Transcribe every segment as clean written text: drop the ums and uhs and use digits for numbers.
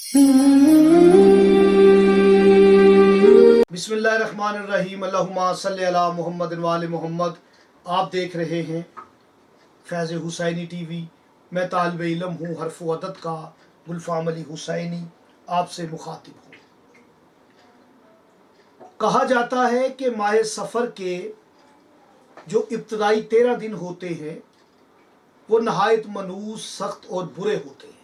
بسم اللہ الرحمن الرحیم، اللہم صلی علی محمد وآل محمد۔ آپ دیکھ رہے ہیں فیض حسینی ٹی وی۔ میں طالب علم ہوں حرف و عدد کا گلفام علی حسینی، آپ سے مخاطب ہوں۔ کہا جاتا ہے کہ ماہ سفر کے جو ابتدائی 13 دن ہوتے ہیں وہ نہایت منحوس، سخت اور برے ہوتے ہیں۔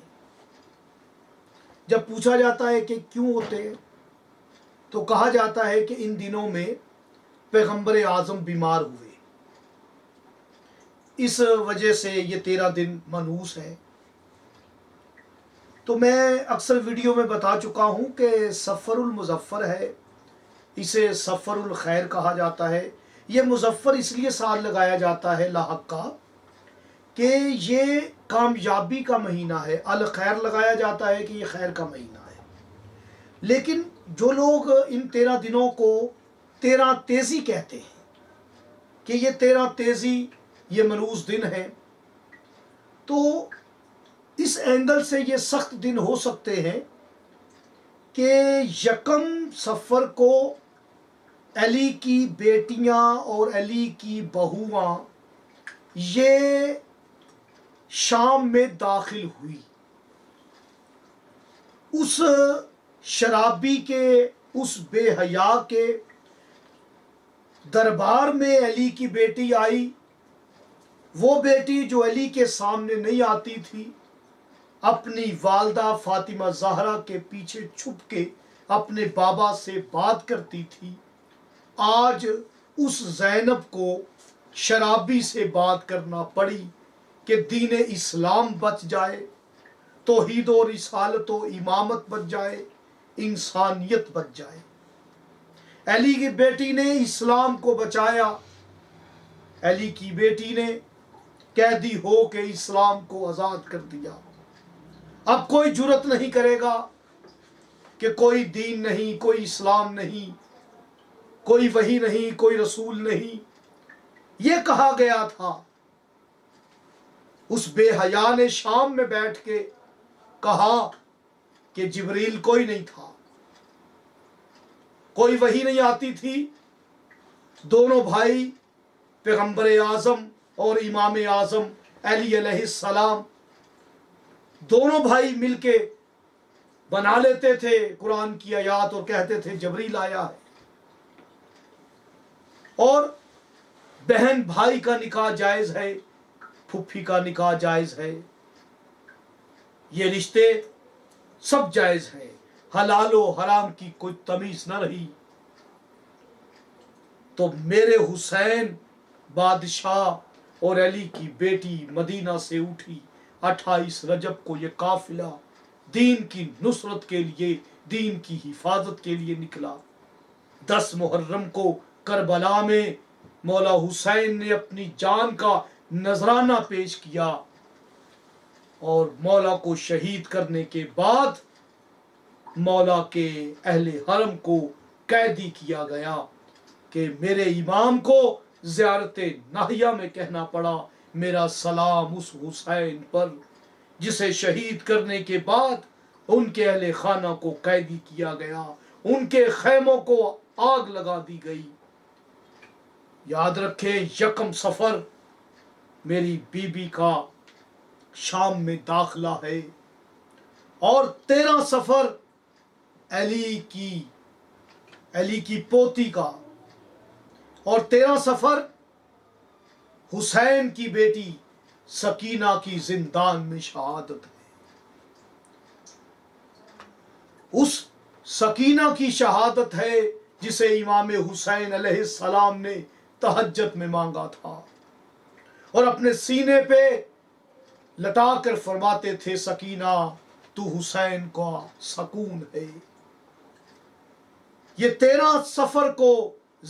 جب پوچھا جاتا ہے کہ کیوں ہوتے ہیں تو کہا جاتا ہے کہ ان دنوں میں پیغمبر اعظم بیمار ہوئے، اس وجہ سے یہ 13 دن منحوس ہے۔ تو میں اکثر ویڈیو میں بتا چکا ہوں کہ سفر المظفر ہے، اسے سفر الخیر کہا جاتا ہے۔ یہ مظفر اس لیے سال لگایا جاتا ہے لاحق کا کہ یہ کامیابی کا مہینہ ہے، الخیر لگایا جاتا ہے کہ یہ خیر کا مہینہ ہے۔ لیکن جو لوگ ان 13 دنوں کو 13 تیزی کہتے ہیں کہ یہ 13 تیزی یہ منحوس دن ہیں، تو اس اینگل سے یہ سخت دن ہو سکتے ہیں کہ یکم سفر کو علی کی بیٹیاں اور علی کی بہوئاں یہ شام میں داخل ہوئی، اس شرابی کے، اس بے حیا کے دربار میں علی کی بیٹی آئی، وہ بیٹی جو علی کے سامنے نہیں آتی تھی، اپنی والدہ فاطمہ زہرا کے پیچھے چھپ کے اپنے بابا سے بات کرتی تھی، آج اس زینب کو شرابی سے بات کرنا پڑی کہ دین اسلام بچ جائے، توحید و رسالت و امامت بچ جائے، انسانیت بچ جائے۔ علی کی بیٹی نے اسلام کو بچایا، علی کی بیٹی نے قیدی ہو کے اسلام کو آزاد کر دیا۔ اب کوئی جرت نہیں کرے گا کہ کوئی دین نہیں، کوئی اسلام نہیں، کوئی وحی نہیں، کوئی رسول نہیں۔ یہ کہا گیا تھا، اس بے حیا نے شام میں بیٹھ کے کہا کہ جبریل کوئی نہیں تھا، کوئی وحی نہیں آتی تھی۔ دونوں بھائی پیغمبر اعظم اور امام اعظم علی علیہ السلام، دونوں بھائی مل کے بنا لیتے تھے قرآن کی آیات اور کہتے تھے جبریل آیا ہے۔ اور بہن بھائی کا نکاح جائز ہے، پھپھی کا نکاح جائز ہے، یہ رشتے سب جائز ہیں، حلال و حرام کی کوئی تمیز نہ رہی۔ تو میرے حسین بادشاہ اور علی کی بیٹی مدینہ سے اٹھی، 28 رجب کو یہ قافلہ دین کی نصرت کے لیے، دین کی حفاظت کے لیے نکلا۔ 10 محرم کو کربلا میں مولا حسین نے اپنی جان کا نذرانہ پیش کیا، اور مولا کو شہید کرنے کے بعد مولا کے اہل حرم کو قیدی کیا گیا کہ میرے امام کو زیارت ناہیہ میں کہنا پڑا، میرا سلام اس حسین پر جسے شہید کرنے کے بعد ان کے اہل خانہ کو قیدی کیا گیا، ان کے خیموں کو آگ لگا دی گئی۔ یاد رکھیں، یکم سفر میری بیوی کا شام میں داخلہ ہے، اور 13 سفر علی کی پوتی کا، اور 13 سفر حسین کی بیٹی سکینہ کی زندان میں شہادت ہے۔ اس سکینہ کی شہادت ہے جسے امام حسین علیہ السلام نے تہجد میں مانگا تھا، اور اپنے سینے پہ لٹا کر فرماتے تھے، سکینہ تو حسین کا سکون ہے۔ یہ 13 سفر کو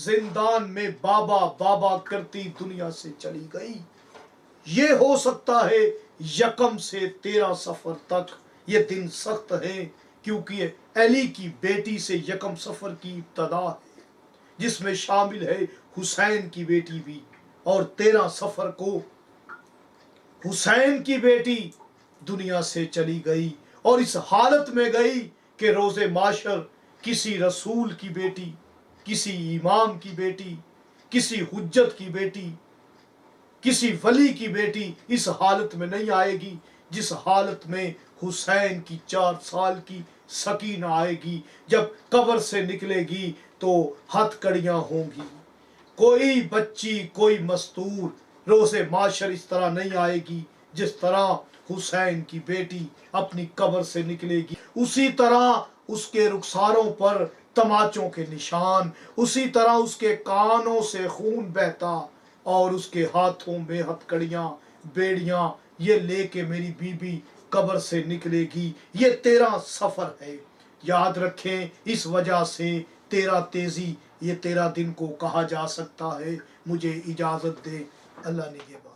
زندان میں بابا بابا کرتی دنیا سے چلی گئی۔ یہ ہو سکتا ہے یکم سے 13 سفر تک یہ دن سخت ہیں، کیونکہ علی کی بیٹی سے یکم سفر کی ابتدا ہے، جس میں شامل ہے حسین کی بیٹی بھی، اور 13 سفر کو حسین کی بیٹی دنیا سے چلی گئی، اور اس حالت میں گئی کہ روز معاشر کسی رسول کی بیٹی، کسی امام کی بیٹی، کسی حجت کی بیٹی، کسی ولی کی بیٹی اس حالت میں نہیں آئے گی جس حالت میں حسین کی 4 سال کی سکینہ آئے گی۔ جب قبر سے نکلے گی تو ہتھ کڑیاں ہوں گی، کوئی بچی، کوئی مستور روز معاشر اس طرح نہیں آئے گی جس طرح حسین کی بیٹی اپنی قبر سے نکلے گی۔ اسی طرح اس کے رخساروں پر تماچوں کے نشان، اسی طرح اس کے کانوں سے خون بہتا، اور اس کے ہاتھوں میں ہتھ کڑیاں، بیڑیاں یہ لے کے میری بی بی قبر سے نکلے گی۔ یہ تیرا سفر ہے، یاد رکھیں۔ اس وجہ سے تیرا تیزی، یہ تیرا دن کو کہا جا سکتا ہے۔ مجھے اجازت دے، اللہ نے یہ بات